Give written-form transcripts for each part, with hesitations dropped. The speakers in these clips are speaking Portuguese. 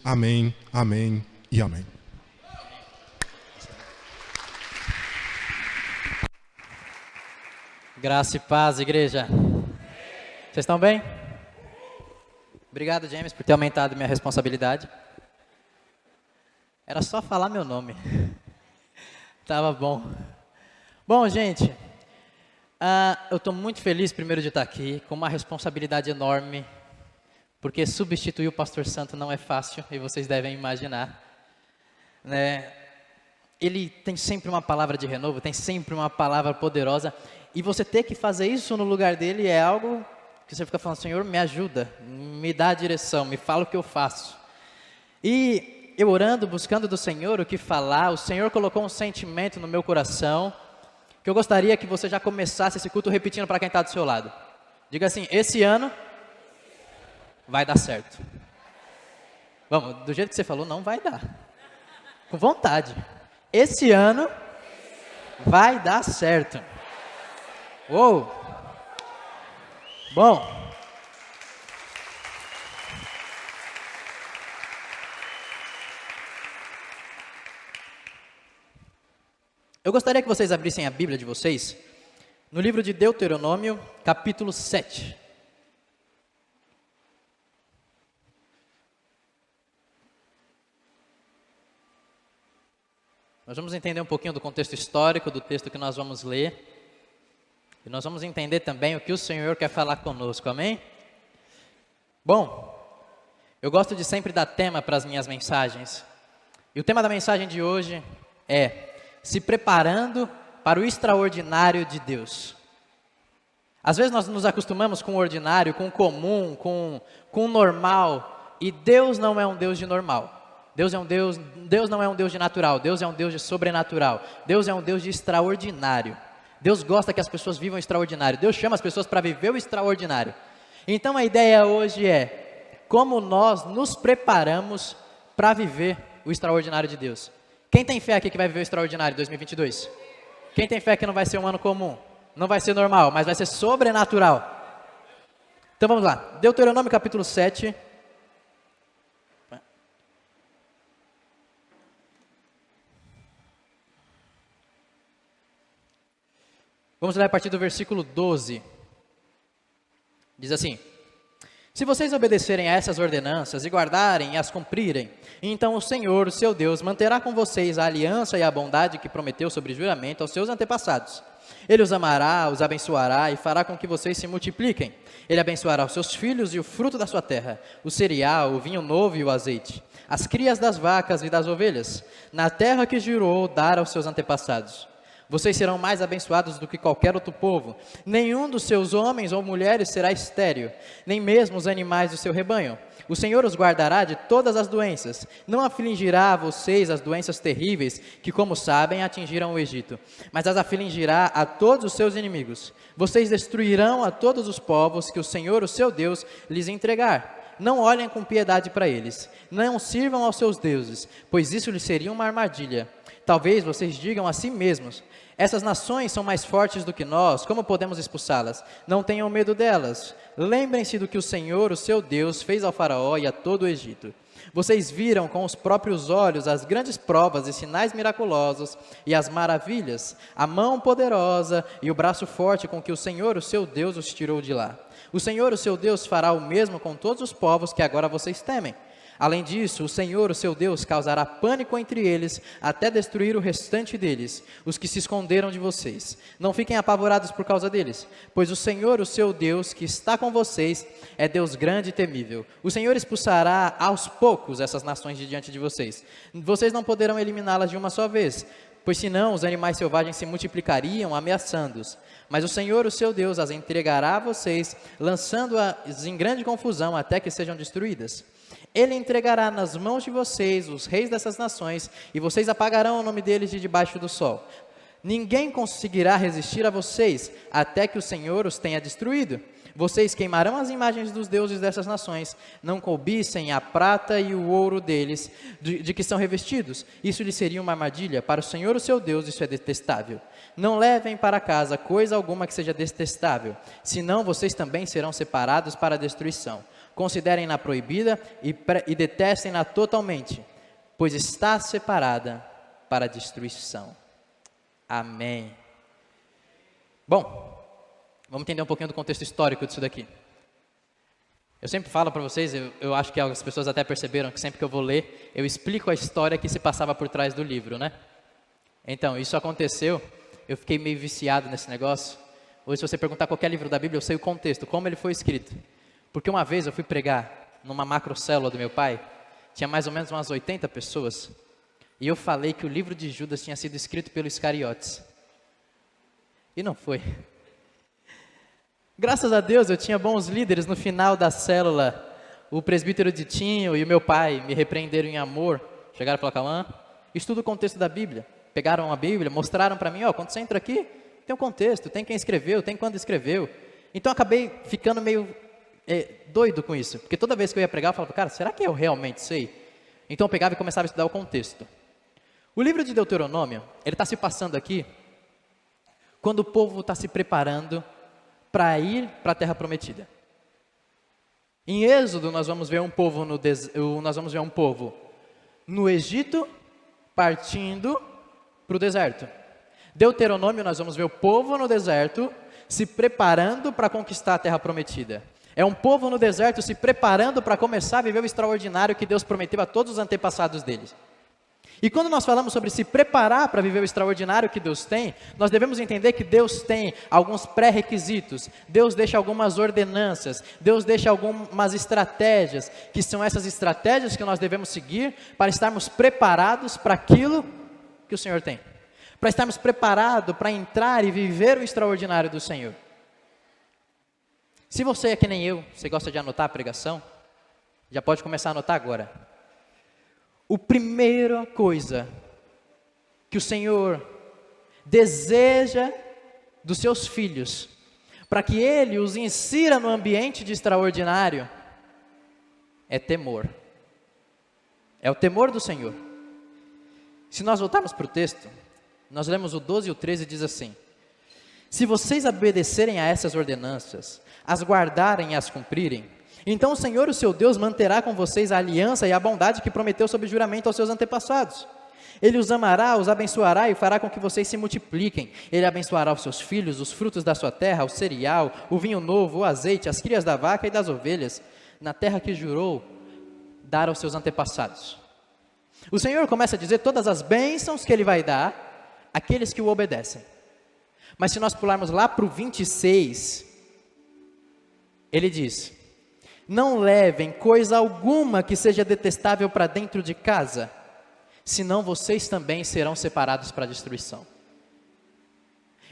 Amém, amém e amém. Graça e paz, igreja. Vocês estão bem? Obrigado, James, por ter aumentado minha responsabilidade. Era só falar meu nome. Tava bom. Bom, gente, eu estou muito feliz, primeiro, de estar aqui, com uma responsabilidade enorme, porque substituir o Pastor Santo não é fácil, e vocês devem imaginar, né? Ele tem sempre uma palavra de renovo, tem sempre uma palavra poderosa, e você ter que fazer isso no lugar dele é algo que você fica falando: Senhor, me ajuda, me dá a direção, me fala o que eu faço. E eu orando, buscando do Senhor o que falar, o Senhor colocou um sentimento no meu coração, que eu gostaria que você já começasse esse culto repetindo para quem está do seu lado. Diga assim: esse ano vai dar certo. Vamos, do jeito que você falou, não vai dar. Com vontade. Esse ano vai dar certo. Uou! Bom. Eu gostaria que vocês abrissem a Bíblia de vocês no livro de Deuteronômio, capítulo 7. Nós vamos entender um pouquinho do contexto histórico do texto que nós vamos ler. E nós vamos entender também o que o Senhor quer falar conosco, amém? Bom, eu gosto de sempre dar tema para as minhas mensagens. E o tema da mensagem de hoje é: se preparando para o extraordinário de Deus. Às vezes nós nos acostumamos com o ordinário, com o comum, com o normal. E Deus não é um Deus de normal. Deus não é um Deus de natural, Deus é um Deus de sobrenatural, Deus é um Deus de extraordinário. Deus gosta que as pessoas vivam o extraordinário, Deus chama as pessoas para viver o extraordinário. Então a ideia hoje é como nós nos preparamos para viver o extraordinário de Deus. Quem tem fé aqui que vai viver o extraordinário em 2022? Quem tem fé que não vai ser um ano comum? Não vai ser normal, mas vai ser sobrenatural. Então vamos lá, Deuteronômio capítulo 7. Vamos ler a partir do versículo 12. Diz assim: se vocês obedecerem a essas ordenanças e guardarem e as cumprirem, então o Senhor, o seu Deus, manterá com vocês a aliança e a bondade que prometeu sobre juramento aos seus antepassados. Ele os amará, os abençoará e fará com que vocês se multipliquem. Ele abençoará os seus filhos e o fruto da sua terra, o cereal, o vinho novo e o azeite, as crias das vacas e das ovelhas, na terra que jurou dar aos seus antepassados. Vocês serão mais abençoados do que qualquer outro povo. Nenhum dos seus homens ou mulheres será estéril, nem mesmo os animais do seu rebanho. O Senhor os guardará de todas as doenças. Não afligirá a vocês as doenças terríveis que, como sabem, atingiram o Egito, mas as afligirá a todos os seus inimigos. Vocês destruirão a todos os povos que o Senhor, o seu Deus, lhes entregar. Não olhem com piedade para eles. Não sirvam aos seus deuses, pois isso lhes seria uma armadilha. Talvez vocês digam a si mesmos: essas nações são mais fortes do que nós, como podemos expulsá-las? Não tenham medo delas. Lembrem-se do que o Senhor, o seu Deus, fez ao faraó e a todo o Egito. Vocês viram com os próprios olhos as grandes provas e sinais miraculosos e as maravilhas, a mão poderosa e o braço forte com que o Senhor, o seu Deus, os tirou de lá. O Senhor, o seu Deus, fará o mesmo com todos os povos que agora vocês temem. Além disso, o Senhor, o seu Deus, causará pânico entre eles, até destruir o restante deles, os que se esconderam de vocês. Não fiquem apavorados por causa deles, pois o Senhor, o seu Deus, que está com vocês, é Deus grande e temível. O Senhor expulsará aos poucos essas nações de diante de vocês. Vocês não poderão eliminá-las de uma só vez, pois senão os animais selvagens se multiplicariam, ameaçando-os. Mas o Senhor, o seu Deus, as entregará a vocês, lançando-as em grande confusão até que sejam destruídas. Ele entregará nas mãos de vocês os reis dessas nações, e vocês apagarão o nome deles de debaixo do sol. Ninguém conseguirá resistir a vocês, até que o Senhor os tenha destruído. Vocês queimarão as imagens dos deuses dessas nações, não cobiçem a prata e o ouro deles, de que são revestidos. Isso lhe seria uma armadilha. Para o Senhor, o seu Deus, isso é detestável. Não levem para casa coisa alguma que seja detestável, senão vocês também serão separados para a destruição. considerem-na proibida e detestem-na totalmente, pois está separada para a destruição. Amém. Bom, vamos entender um pouquinho do contexto histórico disso daqui. Eu sempre falo para vocês, eu acho que as pessoas até perceberam que sempre que eu vou ler, eu explico a história que se passava por trás do livro, né? Então, isso aconteceu, eu fiquei meio viciado nesse negócio. Hoje, se você perguntar qualquer livro da Bíblia, eu sei o contexto, como ele foi escrito. Porque uma vez eu fui pregar numa macrocélula do meu pai, tinha mais ou menos umas 80 pessoas, e eu falei que o livro de Judas tinha sido escrito pelo Iscariotes. E não foi. Graças a Deus, eu tinha bons líderes no final da célula. O presbítero Ditinho e o meu pai me repreenderam em amor. Chegaram e falaram: Cauã, estuda o contexto da Bíblia. Pegaram a Bíblia, mostraram para mim, quando você entra aqui, tem um contexto, tem quem escreveu, tem quando escreveu. Então, eu acabei ficando meio doido com isso. Porque toda vez que eu ia pregar, eu falava: cara, será que eu realmente sei? Então, eu pegava e começava a estudar o contexto. O livro de Deuteronômio, ele está se passando aqui, quando o povo está se preparando para ir para a Terra Prometida. Em Êxodo, nós vamos ver um povo no Egito, partindo para o deserto. Deuteronômio, nós vamos ver o povo no deserto, se preparando para conquistar a Terra Prometida. É um povo no deserto se preparando para começar a viver o extraordinário que Deus prometeu a todos os antepassados deles. E quando nós falamos sobre se preparar para viver o extraordinário que Deus tem, nós devemos entender que Deus tem alguns pré-requisitos, Deus deixa algumas ordenanças, Deus deixa algumas estratégias, que são essas estratégias que nós devemos seguir para estarmos preparados para aquilo que o Senhor tem. Para estarmos preparados para entrar e viver o extraordinário do Senhor. Se você é que nem eu, você gosta de anotar a pregação, já pode começar a anotar agora. A primeira coisa que o Senhor deseja dos seus filhos, para que Ele os insira no ambiente de extraordinário, é temor. É o temor do Senhor. Se nós voltarmos para o texto, nós lemos o 12 e o 13, diz assim: se vocês obedecerem a essas ordenanças, as guardarem e as cumprirem, então o Senhor, o seu Deus, manterá com vocês a aliança e a bondade que prometeu sob juramento aos seus antepassados. Ele os amará, os abençoará e fará com que vocês se multipliquem. Ele abençoará os seus filhos, os frutos da sua terra, o cereal, o vinho novo, o azeite, as crias da vaca e das ovelhas, na terra que jurou dar aos seus antepassados. O Senhor começa a dizer todas as bênçãos que Ele vai dar àqueles que o obedecem. Mas se nós pularmos lá para o 26, Ele diz: não levem coisa alguma que seja detestável para dentro de casa, senão vocês também serão separados para a destruição.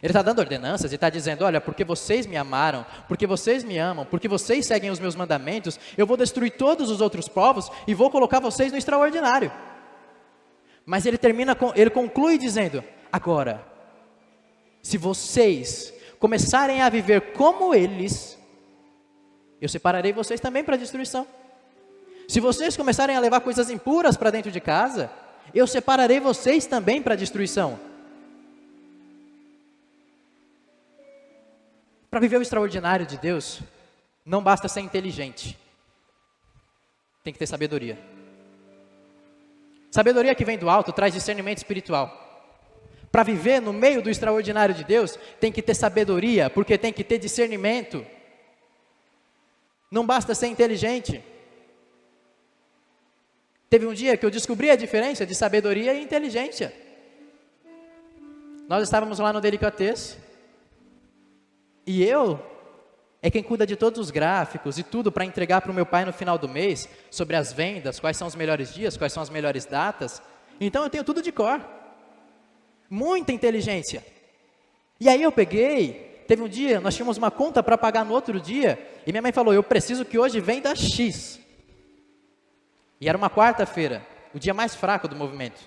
Ele está dando ordenanças e está dizendo: olha, porque vocês me amaram, porque vocês me amam, porque vocês seguem os meus mandamentos, eu vou destruir todos os outros povos e vou colocar vocês no extraordinário. Mas ele conclui dizendo: agora, se vocês começarem a viver como eles, eu separarei vocês também para a destruição. Se vocês começarem a levar coisas impuras para dentro de casa, eu separarei vocês também para a destruição. Para viver o extraordinário de Deus, não basta ser inteligente. Tem que ter sabedoria. Sabedoria que vem do alto traz discernimento espiritual. Para viver no meio do extraordinário de Deus, tem que ter sabedoria, porque tem que ter discernimento. Não basta ser inteligente. Teve um dia que eu descobri a diferença de sabedoria e inteligência. Nós estávamos lá no Delicatez, e eu é quem cuida de todos os gráficos e tudo para entregar para o meu pai no final do mês, sobre as vendas, quais são os melhores dias, quais são as melhores datas. Então eu tenho tudo de cor. Muita inteligência. E aí eu peguei, teve um dia, nós tínhamos uma conta para pagar no outro dia, e minha mãe falou: eu preciso que hoje venda X. E era uma quarta-feira, o dia mais fraco do movimento,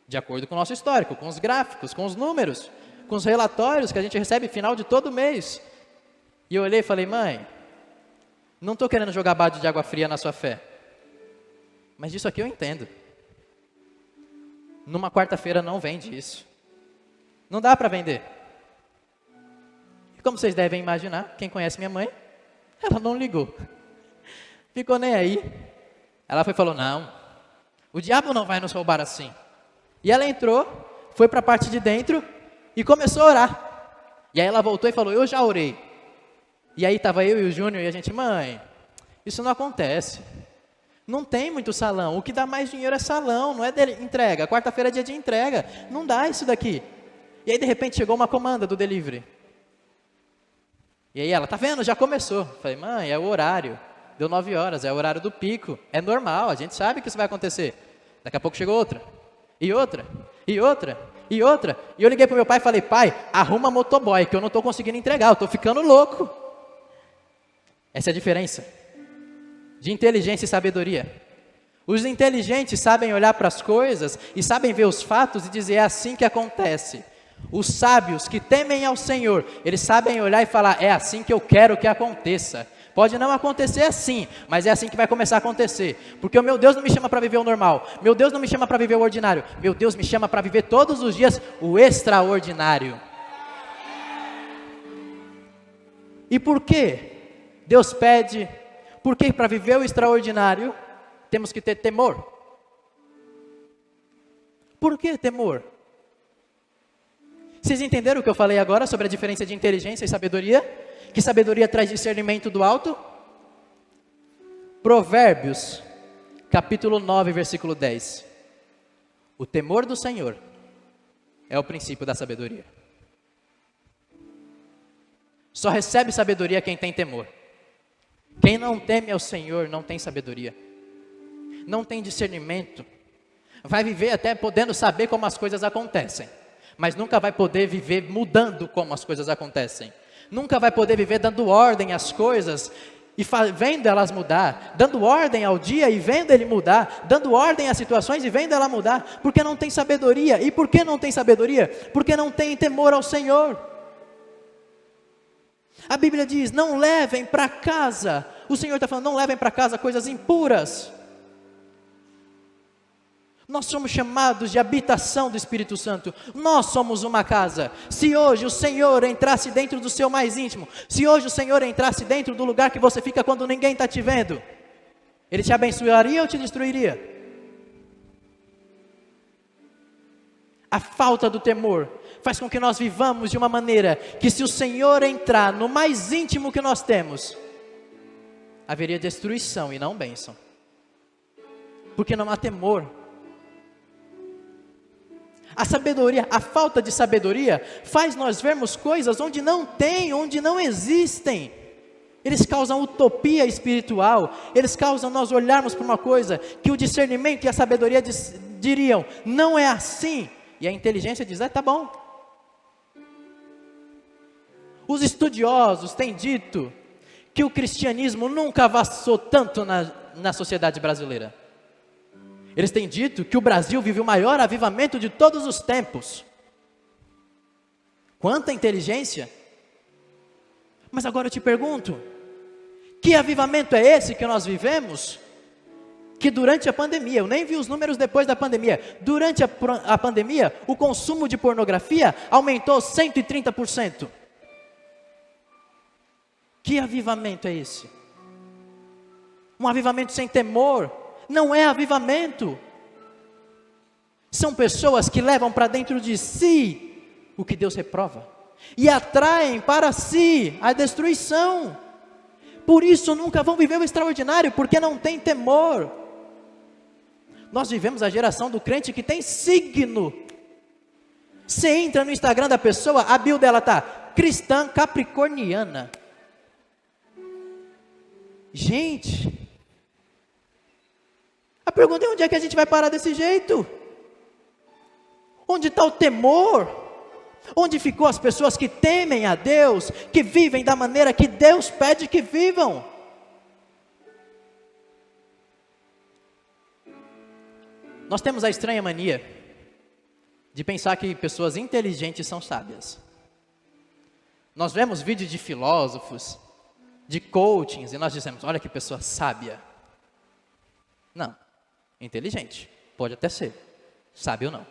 de acordo com o nosso histórico, com os gráficos, com os números, com os relatórios que a gente recebe final de todo mês. E eu olhei e falei: mãe, não estou querendo jogar balde de água fria na sua fé, mas disso aqui eu entendo. Numa quarta-feira não vende isso. Não dá para vender. E como vocês devem imaginar, quem conhece minha mãe, ela não ligou. Ficou nem aí. Ela foi e falou, não, o diabo não vai nos roubar assim. E ela entrou, foi para a parte de dentro e começou a orar. E aí ela voltou e falou, eu já orei. E aí estava eu e o Júnior e a gente, mãe, isso não acontece. Não tem muito salão, o que dá mais dinheiro é salão, não é entrega. Quarta-feira é dia de entrega, não dá isso daqui. E aí de repente chegou uma comanda do delivery. E aí ela, tá vendo, já começou. Falei, mãe, é o horário. Deu 9 horas, é o horário do pico. É normal, a gente sabe que isso vai acontecer. Daqui a pouco chegou outra. E outra, e outra, e outra. E eu liguei pro meu pai e falei, pai, arruma motoboy, que eu não estou conseguindo entregar, eu estou ficando louco. Essa é a diferença de inteligência e sabedoria. Os inteligentes sabem olhar para as coisas e sabem ver os fatos e dizer, é assim que acontece. Os sábios que temem ao Senhor, eles sabem olhar e falar, é assim que eu quero que aconteça. Pode não acontecer assim, mas é assim que vai começar a acontecer. Porque o meu Deus não me chama para viver o normal. Meu Deus não me chama para viver o ordinário. Meu Deus me chama para viver todos os dias o extraordinário. E por quê? Deus pede, porque para viver o extraordinário, temos que ter temor. Por que temor? Vocês entenderam o que eu falei agora sobre a diferença de inteligência e sabedoria? Que sabedoria traz discernimento do alto? Provérbios, capítulo 9, versículo 10. O temor do Senhor é o princípio da sabedoria. Só recebe sabedoria quem tem temor. Quem não teme ao Senhor não tem sabedoria. Não tem discernimento. Vai viver até podendo saber como as coisas acontecem, mas nunca vai poder viver mudando como as coisas acontecem. Nunca vai poder viver dando ordem às coisas e vendo elas mudar, dando ordem ao dia e vendo ele mudar, dando ordem às situações e vendo ela mudar, porque não tem sabedoria. E por que não tem sabedoria? Porque não tem temor ao Senhor. A Bíblia diz, não levem para casa, o Senhor está falando, não levem para casa coisas impuras. Nós somos chamados de habitação do Espírito Santo. Nós somos uma casa. Se hoje o Senhor entrasse dentro do seu mais íntimo, se hoje o Senhor entrasse dentro do lugar que você fica quando ninguém está te vendo, Ele te abençoaria ou te destruiria? A falta do temor faz com que nós vivamos de uma maneira que, se o Senhor entrar no mais íntimo que nós temos, haveria destruição e não bênção. Porque não há temor. A sabedoria, a falta de sabedoria faz nós vermos coisas onde não tem, onde não existem. Eles causam utopia espiritual, eles causam nós olharmos para uma coisa que o discernimento e a sabedoria diriam, não é assim. E a inteligência diz, tá bom. Os estudiosos têm dito que o cristianismo nunca avançou tanto na sociedade brasileira. Eles têm dito que o Brasil vive o maior avivamento de todos os tempos. Quanta inteligência! Mas agora eu te pergunto, que avivamento é esse que nós vivemos? Que durante a pandemia, eu nem vi os números depois da pandemia, durante a pandemia, o consumo de pornografia aumentou 130%. Que avivamento é esse? Um avivamento sem temor. Não é avivamento. São pessoas que levam para dentro de si o que Deus reprova e atraem para si a destruição. Por isso nunca vão viver o extraordinário, porque não tem temor. Nós vivemos a geração do crente que tem signo. Você entra no Instagram da pessoa, a bio dela está cristã capricorniana. Gente, a pergunta é, onde é que a gente vai parar desse jeito? Onde está o temor? Onde ficou as pessoas que temem a Deus, que vivem da maneira que Deus pede que vivam? Nós temos a estranha mania de pensar que pessoas inteligentes são sábias. Nós vemos vídeos de filósofos, de coachings, e nós dizemos, olha que pessoa sábia. Não, inteligente, pode até ser, sábio não.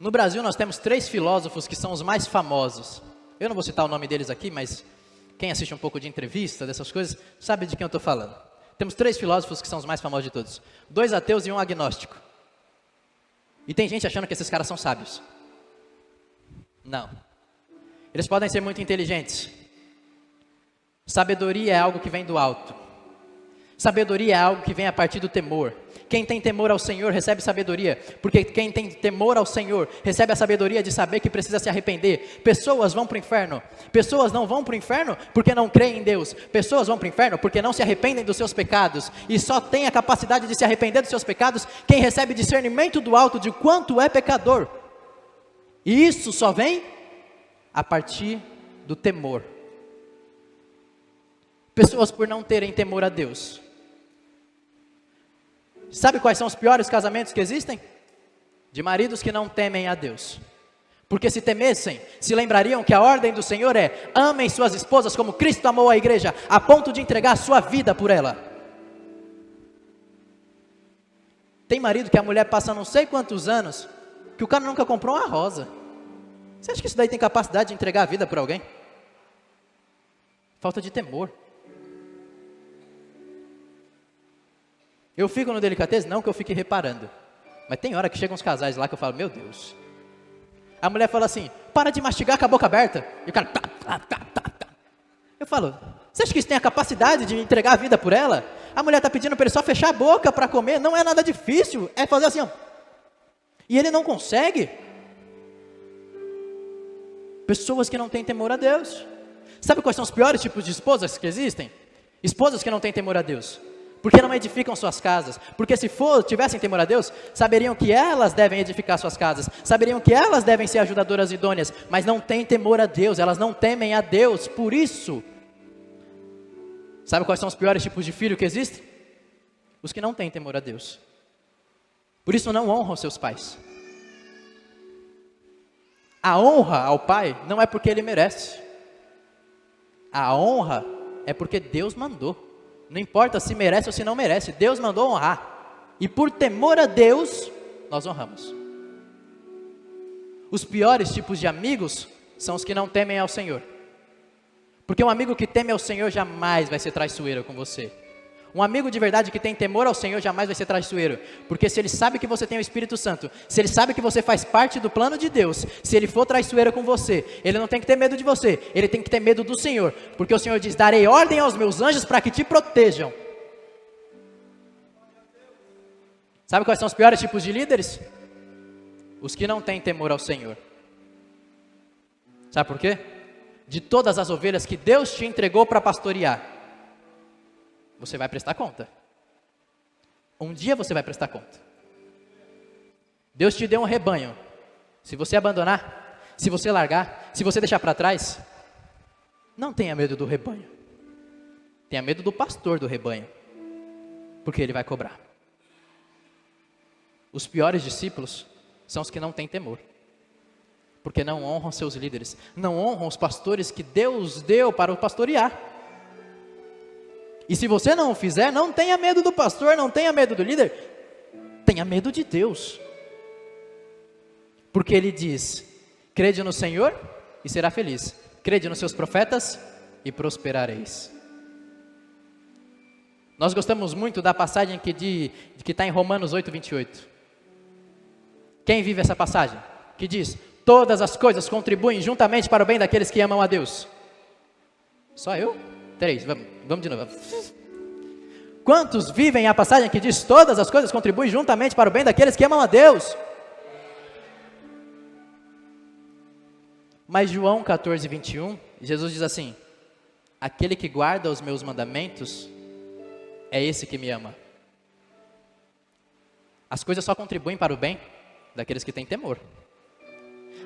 No Brasil nós temos 3 filósofos que são os mais famosos. Eu não vou citar o nome deles aqui, mas Quem assiste um pouco de entrevista, dessas coisas, sabe de quem eu estou falando. Temos 3 filósofos que são os mais famosos de todos. 2 ateus e 1 agnóstico. E tem gente achando que esses caras são sábios. Não. Eles podem ser muito inteligentes. Sabedoria é algo que vem do alto. Sabedoria é algo que vem a partir do temor. Quem tem temor ao Senhor recebe sabedoria, porque quem tem temor ao Senhor recebe a sabedoria de saber que precisa se arrepender. Pessoas vão para o inferno. Pessoas não vão para o inferno porque não creem em Deus. Pessoas vão para o inferno porque não se arrependem dos seus pecados. E só tem a capacidade de se arrepender dos seus pecados quem recebe discernimento do alto de quanto é pecador. E isso só vem a partir do temor. Pessoas por não terem temor a Deus. Sabe quais são os piores casamentos que existem? De maridos que não temem a Deus. Porque se temessem, se lembrariam que a ordem do Senhor é: amem suas esposas como Cristo amou a igreja, a ponto de entregar a sua vida por ela. Tem marido que a mulher passa não sei quantos anos, que o cara nunca comprou uma rosa. Você acha que isso daí tem capacidade de entregar a vida por alguém? Falta de temor. Eu fico no delicateza? Não que eu fique reparando. Mas tem hora que chegam uns casais lá que eu falo, meu Deus. A mulher fala assim, para de mastigar com a boca aberta. E o cara, tá. Eu falo, você acha que isso tem a capacidade de entregar a vida por ela? A mulher está pedindo para ele só fechar a boca para comer. Não é nada difícil, é fazer assim, ó. E ele não consegue. Pessoas que não têm temor a Deus. Sabe quais são os piores tipos de esposas que existem? Esposas que não têm temor a Deus. Porque não edificam suas casas. Porque se tivessem temor a Deus, saberiam que elas devem edificar suas casas. Saberiam que elas devem ser ajudadoras idôneas. Mas não têm temor a Deus, elas não temem a Deus. Por isso, sabe quais são os piores tipos de filho que existem? Os que não têm temor a Deus. Por isso não honram seus pais. A honra ao pai não é porque ele merece. A honra é porque Deus mandou. Não importa se merece ou se não merece, Deus mandou honrar. E por temor a Deus, nós honramos. Os piores tipos de amigos são os que não temem ao Senhor. Porque um amigo que teme ao Senhor jamais vai ser traiçoeiro com você. Um amigo de verdade que tem temor ao Senhor jamais vai ser traiçoeiro. Porque se ele sabe que você tem o Espírito Santo, se ele sabe que você faz parte do plano de Deus, se ele for traiçoeiro com você, ele não tem que ter medo de você, ele tem que ter medo do Senhor. Porque o Senhor diz, darei ordem aos meus anjos para que te protejam. Sabe quais são os piores tipos de líderes? Os que não têm temor ao Senhor. Sabe por quê? De todas as ovelhas que Deus te entregou para pastorear, você vai prestar conta. Um dia você vai prestar conta. Deus te deu um rebanho. Se você abandonar, se você largar, se você deixar para trás, não tenha medo do rebanho. Tenha medo do pastor do rebanho. Porque ele vai cobrar. Os piores discípulos são os que não têm temor. Porque não honram seus líderes. Não honram os pastores que Deus deu para o pastorear. E se você não o fizer, não tenha medo do pastor, não tenha medo do líder, tenha medo de Deus. Porque ele diz, crede no Senhor e será feliz. Crede nos seus profetas e prosperareis. Nós gostamos muito da passagem que está em Romanos 8:28. Quem vive essa passagem? Que diz, todas as coisas contribuem juntamente para o bem daqueles que amam a Deus. Só eu? 3, vamos de novo. Quantos vivem a passagem que diz todas as coisas contribuem juntamente para o bem daqueles que amam a Deus? Mas João 14:21, Jesus diz assim, aquele que guarda os meus mandamentos, é esse que me ama. As coisas só contribuem para o bem daqueles que têm temor.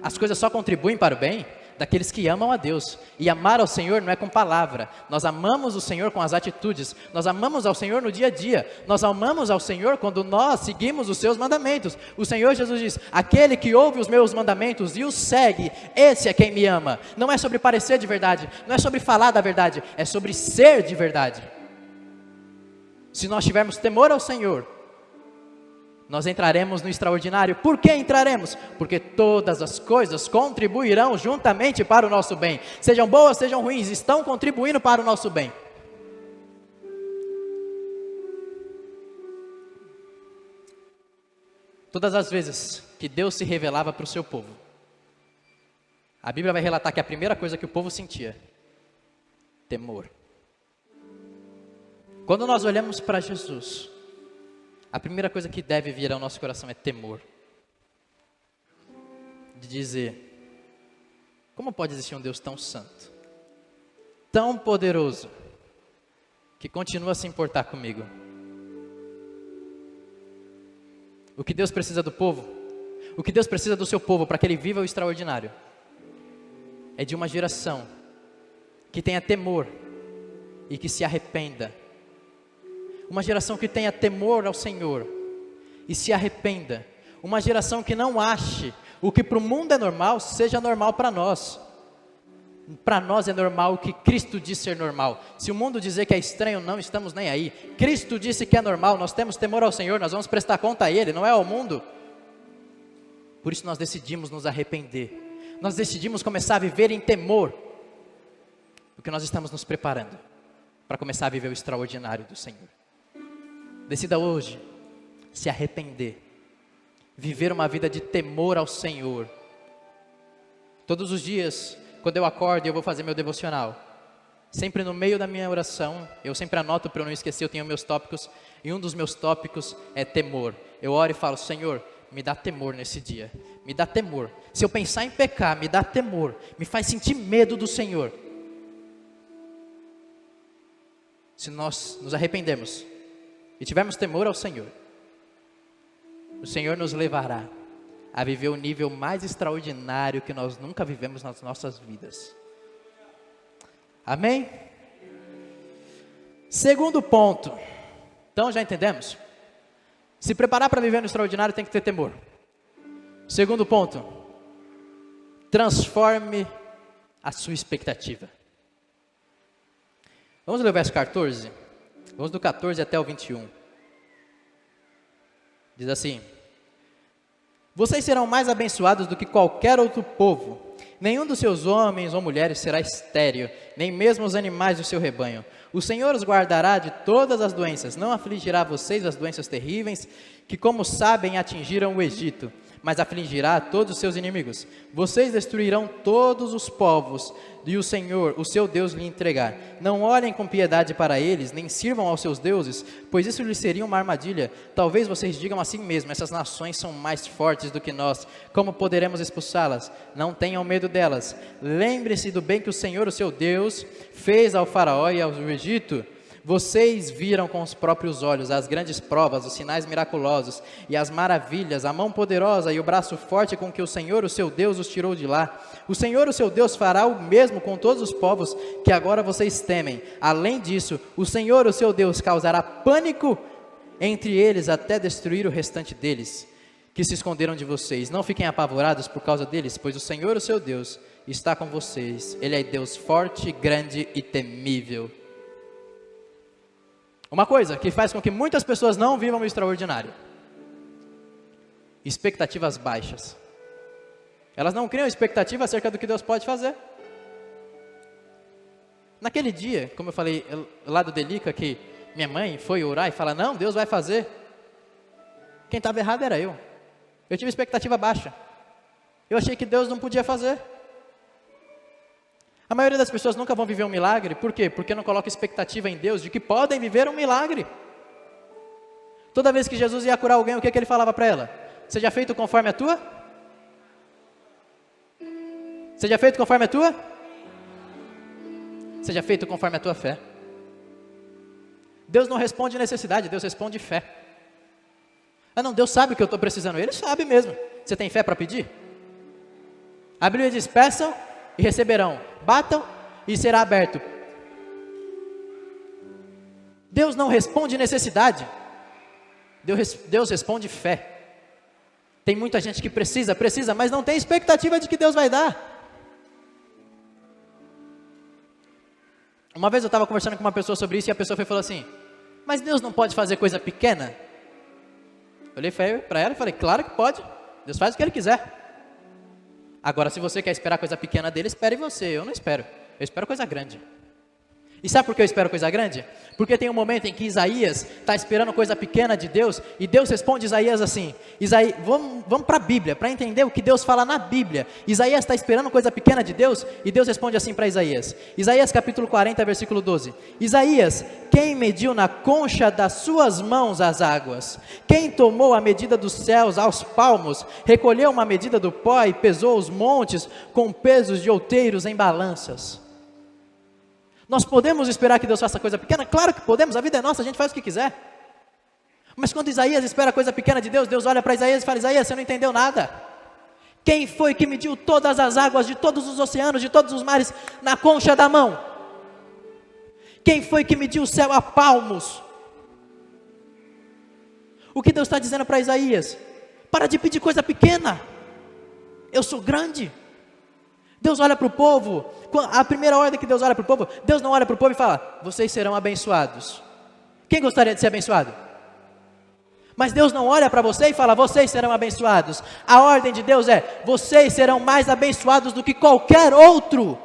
As coisas só contribuem para o bem daqueles que amam a Deus. E amar ao Senhor não é com palavra. Nós amamos o Senhor com as atitudes. Nós amamos ao Senhor no dia a dia. Nós amamos ao Senhor quando nós seguimos os seus mandamentos. O Senhor Jesus diz, aquele que ouve os meus mandamentos e os segue, esse é quem me ama. Não é sobre parecer de verdade, não é sobre falar da verdade, é sobre ser de verdade. Se nós tivermos temor ao Senhor, nós entraremos no extraordinário. Por que entraremos? Porque todas as coisas contribuirão juntamente para o nosso bem. Sejam boas, sejam ruins, estão contribuindo para o nosso bem. Todas as vezes que Deus se revelava para o seu povo, a Bíblia vai relatar que a primeira coisa que o povo sentia, temor. Quando nós olhamos para Jesus, a primeira coisa que deve vir ao nosso coração é temor. De dizer, como pode existir um Deus tão santo, tão poderoso, que continua a se importar comigo? O que Deus precisa do povo, o que Deus precisa do seu povo para que ele viva o extraordinário, é de uma geração que tenha temor e que se arrependa. Uma geração que tenha temor ao Senhor e se arrependa. Uma geração que não ache o que para o mundo é normal, seja normal para nós. Para nós é normal o que Cristo disse ser normal. Se o mundo dizer que é estranho, não estamos nem aí. Cristo disse que é normal, nós temos temor ao Senhor, nós vamos prestar conta a Ele, não é ao mundo. Por isso nós decidimos nos arrepender. Nós decidimos começar a viver em temor. Porque nós estamos nos preparando para começar a viver o extraordinário do Senhor. Decida hoje se arrepender, viver uma vida de temor ao Senhor. Todos os dias, quando eu acordo e eu vou fazer meu devocional, sempre no meio da minha oração, eu sempre anoto para eu não esquecer, eu tenho meus tópicos, e um dos meus tópicos é temor. Eu oro e falo, Senhor, me dá temor nesse dia, me dá temor. Se eu pensar em pecar, me dá temor, me faz sentir medo do Senhor. Se nós nos arrependermos e tivermos temor ao Senhor, o Senhor nos levará a viver o nível mais extraordinário que nós nunca vivemos nas nossas vidas. Amém? Segundo ponto. Então já entendemos? Se preparar para viver no extraordinário tem que ter temor. Segundo ponto. Transforme a sua expectativa. Vamos ler o verso 14? Vamos do 14 até o 21. Diz assim: vocês serão mais abençoados do que qualquer outro povo. Nenhum dos seus homens ou mulheres será estéril, nem mesmo os animais do seu rebanho. O Senhor os guardará de todas as doenças, não afligirá vocês as doenças terríveis, que como sabem atingiram o Egito, mas afligirá a todos os seus inimigos. Vocês destruirão todos os povos, e o Senhor, o seu Deus, lhe entregar. Não olhem com piedade para eles, nem sirvam aos seus deuses, pois isso lhes seria uma armadilha. Talvez vocês digam assim mesmo, essas nações são mais fortes do que nós, como poderemos expulsá-las? Não tenham medo delas. Lembre-se do bem que o Senhor, o seu Deus, fez ao faraó e ao Egito. Vocês viram com os próprios olhos as grandes provas, os sinais miraculosos e as maravilhas, a mão poderosa e o braço forte com que o Senhor, o seu Deus, os tirou de lá. O Senhor, o seu Deus, fará o mesmo com todos os povos que agora vocês temem. Além disso, o Senhor, o seu Deus, causará pânico entre eles até destruir o restante deles, que se esconderam de vocês. Não fiquem apavorados por causa deles, pois o Senhor, o seu Deus, está com vocês. Ele é Deus forte, grande e temível. Uma coisa que faz com que muitas pessoas não vivam o extraordinário: expectativas baixas. Elas não criam expectativa acerca do que Deus pode fazer. Naquele dia, como eu falei lá do Delica, que minha mãe foi orar e fala, não, Deus vai fazer. Quem estava errado era eu. Eu tive expectativa baixa. Eu achei que Deus não podia fazer. A maioria das pessoas nunca vão viver um milagre. Por quê? Porque não coloca expectativa em Deus de que podem viver um milagre. Toda vez que Jesus ia curar alguém, o que ele falava para ela? Seja feito conforme a tua? Seja feito conforme a tua? Seja feito conforme a tua fé. Deus não responde necessidade, Deus responde fé. Ah não, Deus sabe o que eu estou precisando. Ele sabe mesmo. Você tem fé para pedir? A Bíblia diz, peçam e receberão, batam e será aberto. Deus não responde necessidade, Deus responde fé. Tem muita gente que precisa, mas não tem expectativa de que Deus vai dar. Uma vez eu estava conversando com uma pessoa sobre isso e a pessoa falou assim, mas Deus não pode fazer coisa pequena? olhei para ela e falei, claro que pode. Deus faz o que Ele quiser. Agora, se você quer esperar coisa pequena dele, espere você. Eu não espero. Eu espero coisa grande. E sabe por que eu espero coisa grande? Porque tem um momento em que Isaías está esperando coisa pequena de Deus, e Deus responde Isaías assim, vamos para a Bíblia, para entender o que Deus fala na Bíblia. Isaías está esperando coisa pequena de Deus, e Deus responde assim para Isaías. Isaías capítulo 40, versículo 12. Isaías, quem mediu na concha das suas mãos as águas? Quem tomou a medida dos céus aos palmos? Recolheu uma medida do pó e pesou os montes com pesos de outeiros em balanças? Nós podemos esperar que Deus faça coisa pequena? Claro que podemos, a vida é nossa, a gente faz o que quiser. Mas quando Isaías espera coisa pequena de Deus, Deus olha para Isaías e fala, Isaías, você não entendeu nada. Quem foi que mediu todas as águas de todos os oceanos, de todos os mares, na concha da mão? Quem foi que mediu o céu a palmos? O que Deus está dizendo para Isaías? Para de pedir coisa pequena. Eu sou grande. Deus olha para o povo, a primeira ordem que Deus olha para o povo, Deus não olha para o povo e fala, vocês serão abençoados. Quem gostaria de ser abençoado? Mas Deus não olha para você e fala, vocês serão abençoados. A ordem de Deus é, vocês serão mais abençoados do que qualquer outro.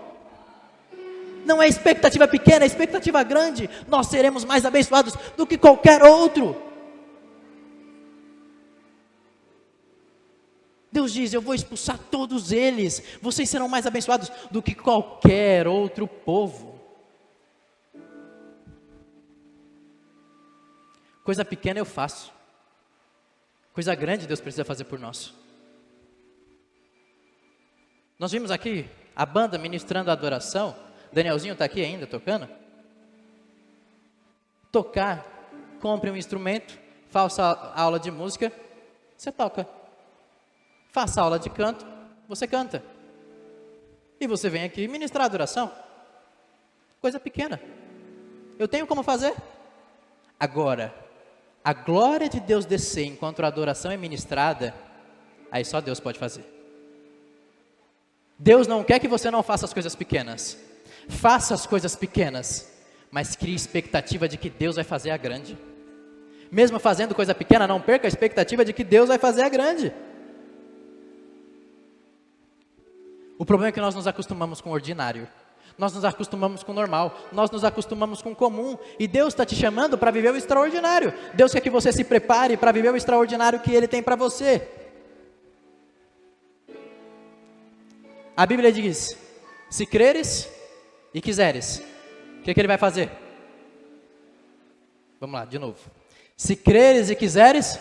Não é expectativa pequena, é expectativa grande. Nós seremos mais abençoados do que qualquer outro. Deus diz, eu vou expulsar todos eles, vocês serão mais abençoados do que qualquer outro povo. Coisa pequena eu faço, coisa grande Deus precisa fazer por nós. Nós vimos aqui a banda ministrando a adoração, Danielzinho está aqui ainda tocando. Tocar, compre um instrumento, faça aula de música, você toca. Faça aula de canto, você canta. E você vem aqui ministrar a adoração. Coisa pequena. Eu tenho como fazer. Agora, a glória de Deus descer enquanto a adoração é ministrada, aí só Deus pode fazer. Deus não quer que você não faça as coisas pequenas. Faça as coisas pequenas, mas crie expectativa de que Deus vai fazer a grande. Mesmo fazendo coisa pequena, não perca a expectativa de que Deus vai fazer a grande. O problema é que nós nos acostumamos com o ordinário, nós nos acostumamos com o normal, nós nos acostumamos com o comum, e Deus está te chamando para viver o extraordinário. Deus quer que você se prepare para viver o extraordinário que Ele tem para você. A Bíblia diz, se creres e quiseres, o que Ele vai fazer? Vamos lá, de novo. Se creres e quiseres,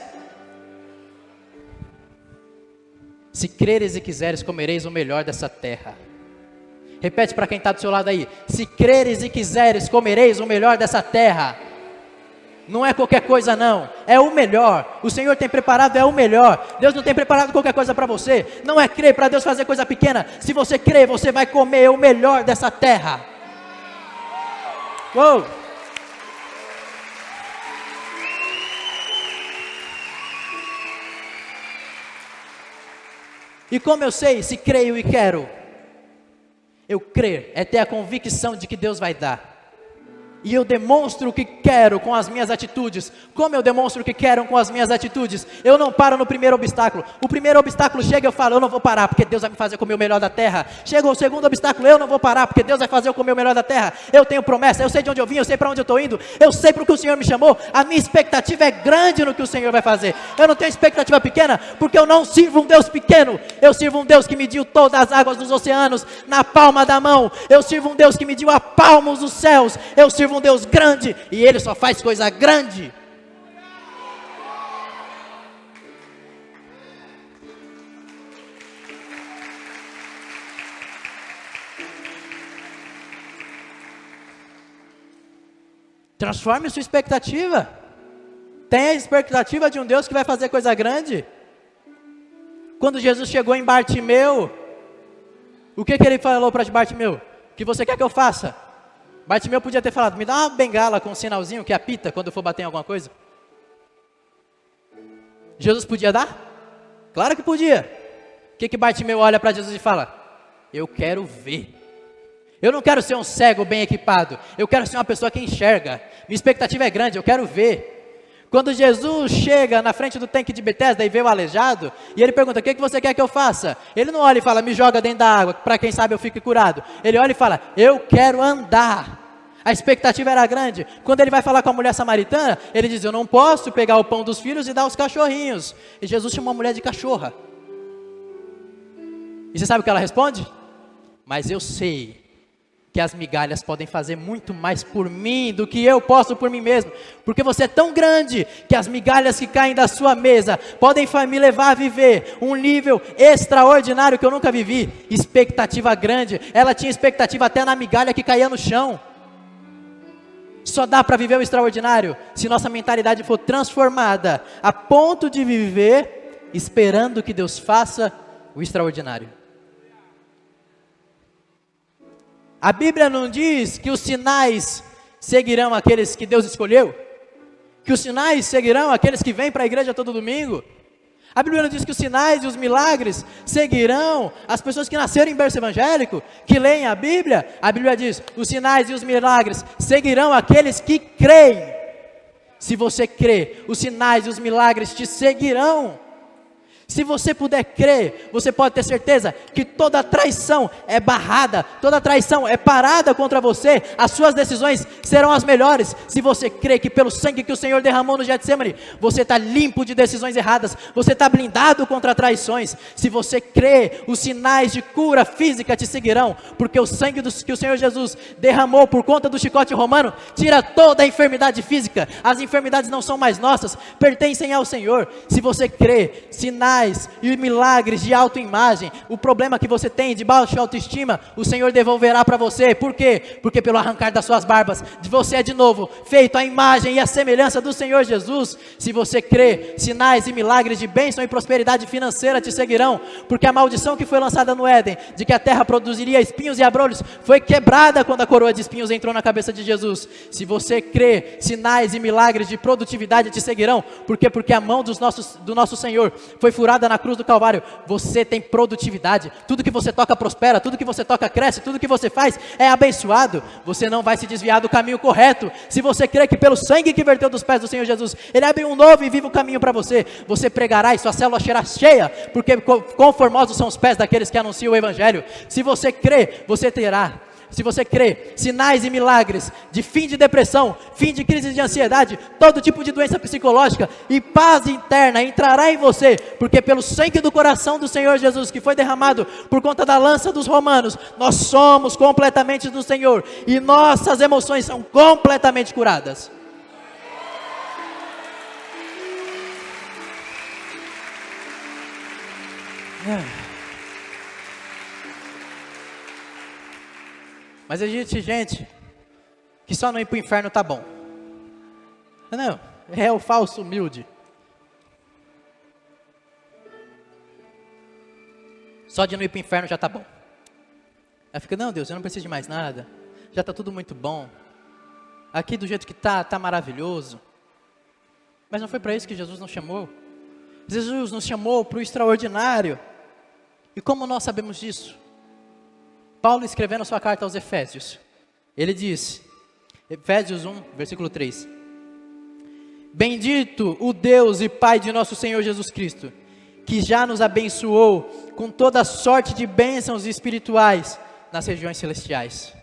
se creres e quiseres, comereis o melhor dessa terra. Repete para quem está do seu lado aí. Se creres e quiseres, comereis o melhor dessa terra. Não é qualquer coisa não, é o melhor. O Senhor tem preparado, é o melhor. Deus não tem preparado qualquer coisa para você. Não é crer para Deus fazer coisa pequena. Se você crer, você vai comer o melhor dessa terra. Uou! E como eu sei se creio e quero? Eu crer é ter a convicção de que Deus vai dar. E eu demonstro o que quero com as minhas atitudes. Como eu demonstro o que quero com as minhas atitudes? Eu não paro no primeiro obstáculo. O primeiro obstáculo chega e eu falo, eu não vou parar, porque Deus vai me fazer comer o melhor da terra. Chega o segundo obstáculo, eu não vou parar, porque Deus vai fazer eu comer o melhor da terra. Eu tenho promessa, eu sei de onde eu vim, eu sei para onde eu estou indo. Eu sei para o que o Senhor me chamou. A minha expectativa é grande no que o Senhor vai fazer. Eu não tenho expectativa pequena, porque eu não sirvo um Deus pequeno. Eu sirvo um Deus que mediu todas as águas dos oceanos na palma da mão. Eu sirvo um Deus que mediu a palmos os céus. Eu sirvo um Deus grande, e Ele só faz coisa grande. Transforme sua expectativa. Tenha a expectativa de um Deus que vai fazer coisa grande. Quando Jesus chegou em Bartimeu, o que Ele falou para Bartimeu? O que você quer que eu faça? Bartimeu podia ter falado, me dá uma bengala com um sinalzinho que apita quando eu for bater em alguma coisa. Jesus podia dar? Claro que podia. O que Bartimeu olha para Jesus e fala? Eu quero ver. Eu não quero ser um cego bem equipado. Eu quero ser uma pessoa que enxerga. Minha expectativa é grande, eu quero ver. Quando Jesus chega na frente do tanque de Betesda e vê o aleijado, e ele pergunta, o que você quer que eu faça? Ele não olha e fala, me joga dentro da água, para quem sabe eu fique curado. Ele olha e fala, eu quero andar. A expectativa era grande. Quando ele vai falar com a mulher samaritana, ele diz, eu não posso pegar o pão dos filhos e dar aos cachorrinhos. E Jesus chamou a mulher de cachorra. E você sabe o que ela responde? Mas eu sei que as migalhas podem fazer muito mais por mim do que eu posso por mim mesmo, porque você é tão grande que as migalhas que caem da sua mesa podem me levar a viver um nível extraordinário que eu nunca vivi. Expectativa grande, ela tinha expectativa até na migalha que caía no chão. Só dá para viver o extraordinário se nossa mentalidade for transformada a ponto de viver esperando que Deus faça o extraordinário. A Bíblia não diz que os sinais seguirão aqueles que Deus escolheu? Que os sinais seguirão aqueles que vêm para a igreja todo domingo? A Bíblia não diz que os sinais e os milagres seguirão as pessoas que nasceram em berço evangélico, que leem a Bíblia? A Bíblia diz, os sinais e os milagres seguirão aqueles que creem. Se você crê, os sinais e os milagres te seguirão. Se você puder crer, você pode ter certeza que toda traição é barrada, toda traição é parada contra você, as suas decisões serão as melhores. Se você crê que pelo sangue que o Senhor derramou no Getsemane, você está limpo de decisões erradas, você está blindado contra traições. Se você crê, os sinais de cura física te seguirão, porque o sangue que o Senhor Jesus derramou por conta do chicote romano, tira toda a enfermidade física. As enfermidades não são mais nossas, pertencem ao Senhor. Se você crê, sinais e milagres de autoimagem, o problema que você tem de baixa autoestima, o Senhor devolverá para você. Por quê? Porque pelo arrancar das suas barbas, você é de novo feito à imagem e à semelhança do Senhor Jesus. Se você crê, sinais e milagres de bênção e prosperidade financeira te seguirão, porque a maldição que foi lançada no Éden, de que a terra produziria espinhos e abrolhos, foi quebrada quando a coroa de espinhos entrou na cabeça de Jesus. Se você crê, sinais e milagres de produtividade te seguirão, porque a mão do nosso Senhor foi furada na cruz do Calvário. Você tem produtividade, tudo que você toca prospera, tudo que você toca cresce, tudo que você faz é abençoado. Você não vai se desviar do caminho correto, se você crê que pelo sangue que verteu dos pés do Senhor Jesus, Ele abre um novo e vivo caminho para você. Você pregará e sua célula será cheia, porque conformosos são os pés daqueles que anunciam o Evangelho. Se você crê, você terá. Se você crê, sinais e milagres de fim de depressão, fim de crise de ansiedade, todo tipo de doença psicológica e paz interna entrará em você, porque pelo sangue do coração do Senhor Jesus, que foi derramado por conta da lança dos romanos, nós somos completamente do Senhor e nossas emoções são completamente curadas. Mas existe gente que só não ir para o inferno tá bom. Não, é o falso humilde. Só de não ir para o inferno já tá bom. Aí fica, não Deus, eu não preciso de mais nada. Já está tudo muito bom. Aqui do jeito que tá maravilhoso. Mas não foi para isso que Jesus nos chamou. Jesus nos chamou para o extraordinário. E como nós sabemos disso? Paulo escrevendo sua carta aos Efésios, ele diz, Efésios 1, versículo 3, bendito o Deus e Pai de nosso Senhor Jesus Cristo, que já nos abençoou com toda sorte de bênçãos espirituais nas regiões celestiais.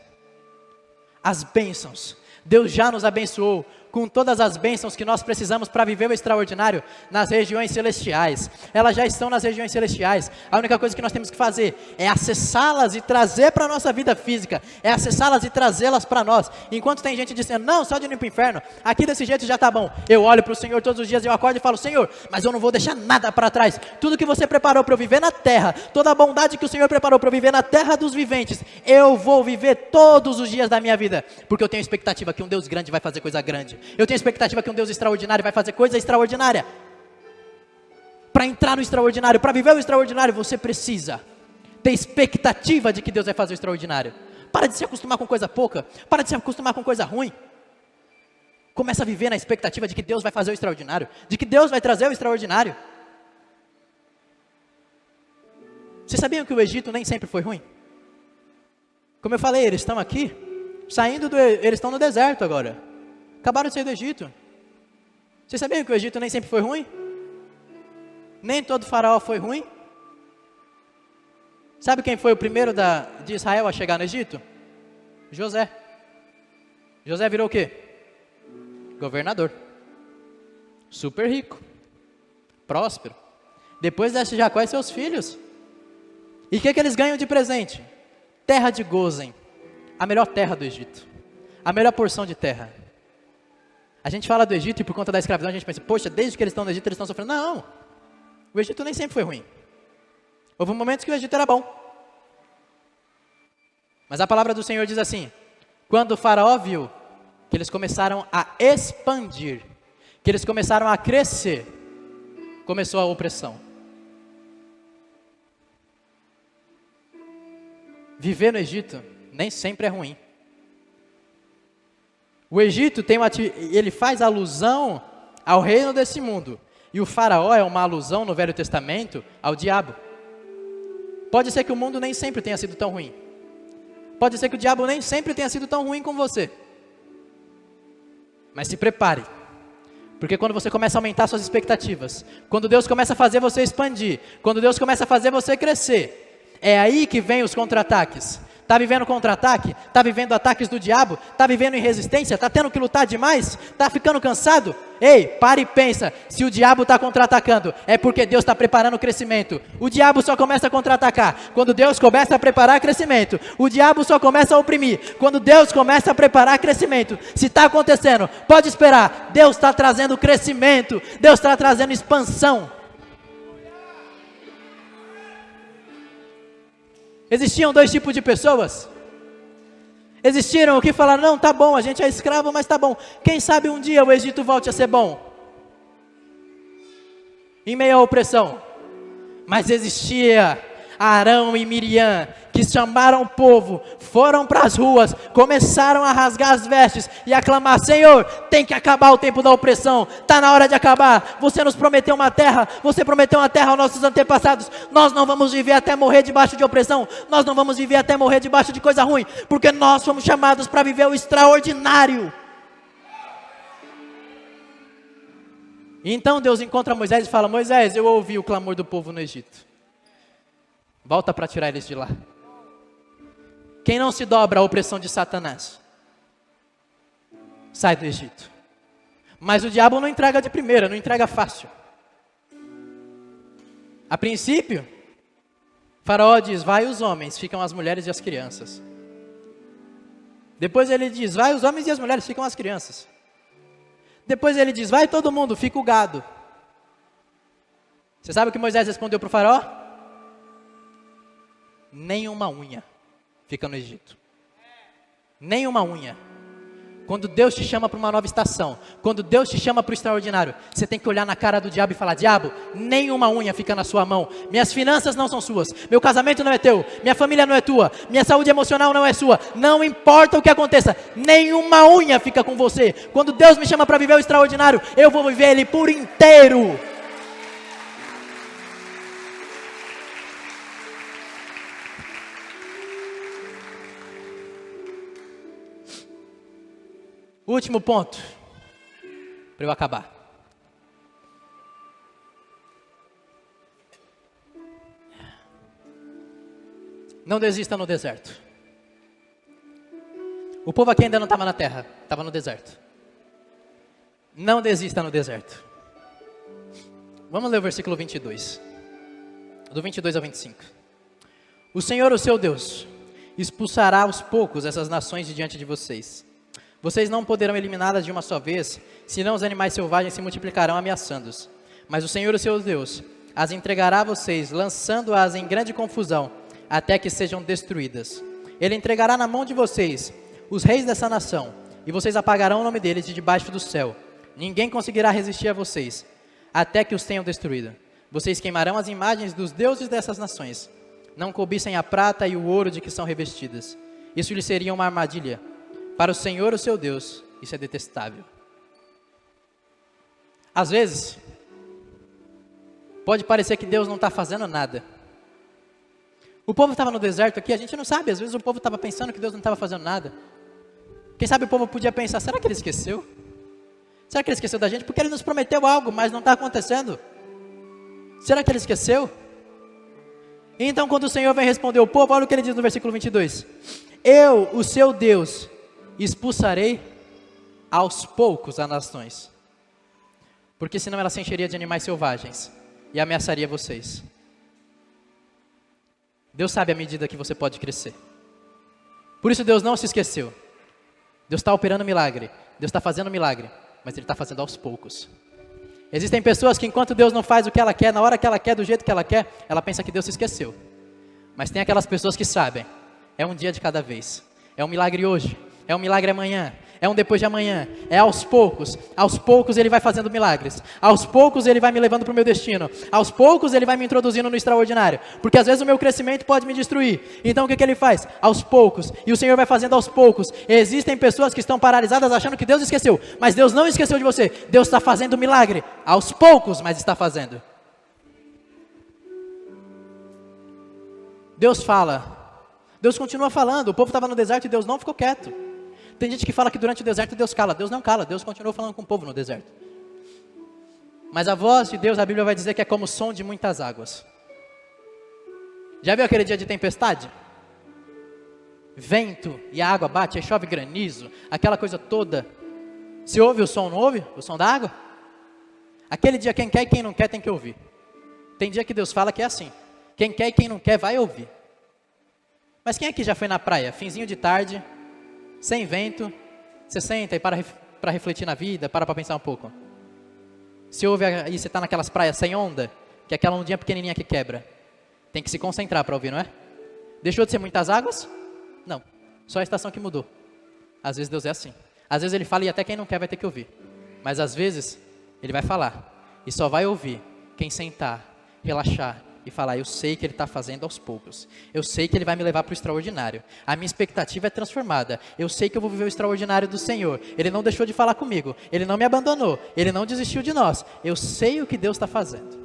As bênçãos, Deus já nos abençoou com todas as bênçãos que nós precisamos para viver o extraordinário nas regiões celestiais. Elas já estão nas regiões celestiais. A única coisa que nós temos que fazer é acessá-las e trazer para a nossa vida física. É acessá-las e trazê-las para nós. Enquanto tem gente dizendo, não, só de ir para o inferno, aqui desse jeito já está bom. Eu olho para o Senhor todos os dias, eu acordo e falo, Senhor, mas eu não vou deixar nada para trás. Tudo que você preparou para eu viver na terra, toda a bondade que o Senhor preparou para eu viver na terra dos viventes, eu vou viver todos os dias da minha vida. Porque eu tenho expectativa que um Deus grande vai fazer coisa grande. Eu tenho expectativa que um Deus extraordinário vai fazer coisa extraordinária. Para entrar no extraordinário, para viver o extraordinário, você precisa ter expectativa de que Deus vai fazer o extraordinário. Para de se acostumar com coisa pouca, para de se acostumar com coisa ruim. Começa a viver na expectativa de que Deus vai fazer o extraordinário, de que Deus vai trazer o extraordinário. Vocês sabiam que o Egito nem sempre foi ruim? Como eu falei, eles estão aqui, eles estão no deserto agora. Acabaram de sair do Egito. Vocês sabiam que o Egito nem sempre foi ruim? Nem todo faraó foi ruim? Sabe quem foi o primeiro de Israel a chegar no Egito? José. José virou o quê? Governador. Super rico. Próspero. Depois desce Jacó e seus filhos. E o que eles ganham de presente? Terra de Gozem. A melhor terra do Egito. A melhor porção de terra. A gente fala do Egito e por conta da escravidão a gente pensa, poxa, desde que eles estão no Egito eles estão sofrendo. Não, o Egito nem sempre foi ruim. Houve momentos que o Egito era bom. Mas a palavra do Senhor diz assim, quando o faraó viu que eles começaram a expandir, que eles começaram a crescer, começou a opressão. Viver no Egito nem sempre é ruim. O Egito ele faz alusão ao reino desse mundo. E o faraó é uma alusão no Velho Testamento ao diabo. Pode ser que o mundo nem sempre tenha sido tão ruim. Pode ser que o diabo nem sempre tenha sido tão ruim com você. Mas se prepare. Porque quando você começa a aumentar suas expectativas, quando Deus começa a fazer você expandir, quando Deus começa a fazer você crescer, é aí que vem os contra-ataques. Está vivendo contra-ataque? Está vivendo ataques do diabo? Está vivendo em resistência? Está tendo que lutar demais? Está ficando cansado? Ei, para e pensa, se o diabo está contra-atacando, é porque Deus está preparando o crescimento. O diabo só começa a contra-atacar quando Deus começa a preparar crescimento. O diabo só começa a oprimir quando Deus começa a preparar crescimento. Se está acontecendo, pode esperar, Deus está trazendo crescimento, Deus está trazendo expansão. Existiam dois tipos de pessoas. Existiram o que falaram, não, tá bom, a gente é escravo, mas tá bom. Quem sabe um dia o Egito volte a ser bom. Em meio à opressão. Mas existia Arão e Miriam, que chamaram o povo, foram para as ruas, começaram a rasgar as vestes e a clamar, Senhor, tem que acabar o tempo da opressão, está na hora de acabar, você nos prometeu uma terra, você prometeu uma terra aos nossos antepassados, nós não vamos viver até morrer debaixo de opressão, nós não vamos viver até morrer debaixo de coisa ruim, porque nós fomos chamados para viver o extraordinário. E então Deus encontra Moisés e fala, Moisés, eu ouvi o clamor do povo no Egito. Volta para tirar eles de lá. Quem não se dobra à opressão de Satanás, sai do Egito. Mas o diabo não entrega de primeira, não entrega fácil. A princípio, Faraó diz, vai os homens, ficam as mulheres e as crianças. Depois ele diz, vai os homens e as mulheres, ficam as crianças. Depois ele diz, vai todo mundo, fica o gado. Você sabe o que Moisés respondeu para o faraó? Nenhuma unha fica no Egito. Nenhuma unha. Quando Deus te chama para uma nova estação, quando Deus te chama para o extraordinário, você tem que olhar na cara do diabo e falar, diabo, nenhuma unha fica na sua mão, minhas finanças não são suas, meu casamento não é teu, minha família não é tua, minha saúde emocional não é sua, não importa o que aconteça, nenhuma unha fica com você. Quando Deus me chama para viver o extraordinário, eu vou viver ele por inteiro. Último ponto, para eu acabar. Não desista no deserto. O povo aqui ainda não estava na terra, estava no deserto. Não desista no deserto. Vamos ler o versículo 22. Do 22 ao 25. O Senhor, o seu Deus, expulsará aos poucos essas nações de diante de vocês. Vocês não poderão eliminá-las de uma só vez, senão os animais selvagens se multiplicarão ameaçando-os. Mas o Senhor, o seu Deus, as entregará a vocês, lançando-as em grande confusão, até que sejam destruídas. Ele entregará na mão de vocês os reis dessa nação, e vocês apagarão o nome deles de debaixo do céu. Ninguém conseguirá resistir a vocês, até que os tenham destruído. Vocês queimarão as imagens dos deuses dessas nações. Não cobiçem a prata e o ouro de que são revestidas. Isso lhes seria uma armadilha. Para o Senhor, o seu Deus, isso é detestável. Às vezes, pode parecer que Deus não está fazendo nada. O povo estava no deserto aqui, a gente não sabe, às vezes o povo estava pensando que Deus não estava fazendo nada. Quem sabe o povo podia pensar, será que ele esqueceu? Será que Ele esqueceu da gente? Porque Ele nos prometeu algo, mas não está acontecendo. Será que Ele esqueceu? Então, quando o Senhor vem responder o povo, olha o que Ele diz no versículo 22. Eu, o seu Deus, expulsarei aos poucos as nações, porque senão ela se encheria de animais selvagens e ameaçaria vocês. Deus sabe a medida que você pode crescer. Por isso Deus não se esqueceu. Deus está operando milagre, Deus está fazendo milagre, mas Ele está fazendo aos poucos. Existem pessoas que enquanto Deus não faz o que ela quer, na hora que ela quer, do jeito que ela quer, ela pensa que Deus se esqueceu. Mas tem aquelas pessoas que sabem, é um dia de cada vez, é um milagre hoje, é um milagre amanhã, é um depois de amanhã, é aos poucos Ele vai fazendo milagres, aos poucos Ele vai me levando para o meu destino, aos poucos Ele vai me introduzindo no extraordinário, porque às vezes o meu crescimento pode me destruir, então o que Ele faz? Aos poucos, e o Senhor vai fazendo aos poucos. Existem pessoas que estão paralisadas achando que Deus esqueceu, mas Deus não esqueceu de você, Deus está fazendo milagre, aos poucos, mas está fazendo. Deus fala, Deus continua falando, o povo estava no deserto e Deus não ficou quieto. Tem gente que fala que durante o deserto Deus cala. Deus não cala, Deus continua falando com o povo no deserto. Mas a voz de Deus, a Bíblia vai dizer que é como o som de muitas águas. Já viu aquele dia de tempestade? Vento e a água bate, aí chove granizo, aquela coisa toda. Se ouve o som, não ouve? O som da água? Aquele dia quem quer e quem não quer tem que ouvir. Tem dia que Deus fala que é assim. Quem quer e quem não quer vai ouvir. Mas quem aqui já foi na praia, finzinho de tarde, sem vento, você senta e para refletir na vida, para pensar um pouco. Se ouve aí, você está naquelas praias sem onda, que é aquela ondinha pequenininha que quebra. Tem que se concentrar para ouvir, não é? Deixou de ser muitas águas? Não, só a estação que mudou. Às vezes Deus é assim. Às vezes Ele fala e até quem não quer vai ter que ouvir. Mas às vezes Ele vai falar e só vai ouvir quem sentar, relaxar e falar, eu sei que Ele está fazendo aos poucos. Eu sei que Ele vai me levar para o extraordinário. A minha expectativa é transformada. Eu sei que eu vou viver o extraordinário do Senhor. Ele não deixou de falar comigo. Ele não me abandonou. Ele não desistiu de nós. Eu sei o que Deus está fazendo.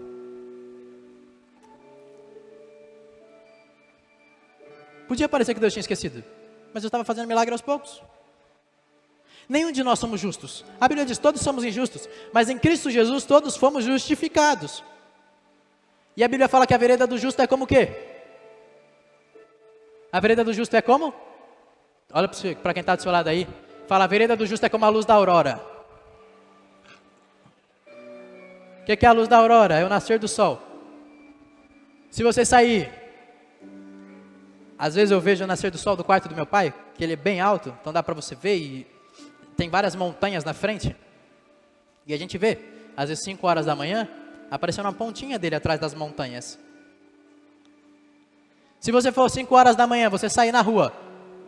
Podia parecer que Deus tinha esquecido, mas eu estava fazendo milagre aos poucos. Nenhum de nós somos justos. A Bíblia diz, todos somos injustos, mas em Cristo Jesus todos fomos justificados. E a Bíblia fala que a vereda do justo é como o quê? A vereda do justo é como? Olha para quem está do seu lado aí. Fala, a vereda do justo é como a luz da aurora. O que é a luz da aurora? É o nascer do sol. Se você sair, às vezes eu vejo o nascer do sol do quarto do meu pai, que ele é bem alto, então dá para você ver e tem várias montanhas na frente. E a gente vê, às vezes 5 horas da manhã, aparecendo uma pontinha dele atrás das montanhas. Se você for 5 horas da manhã, você sair na rua,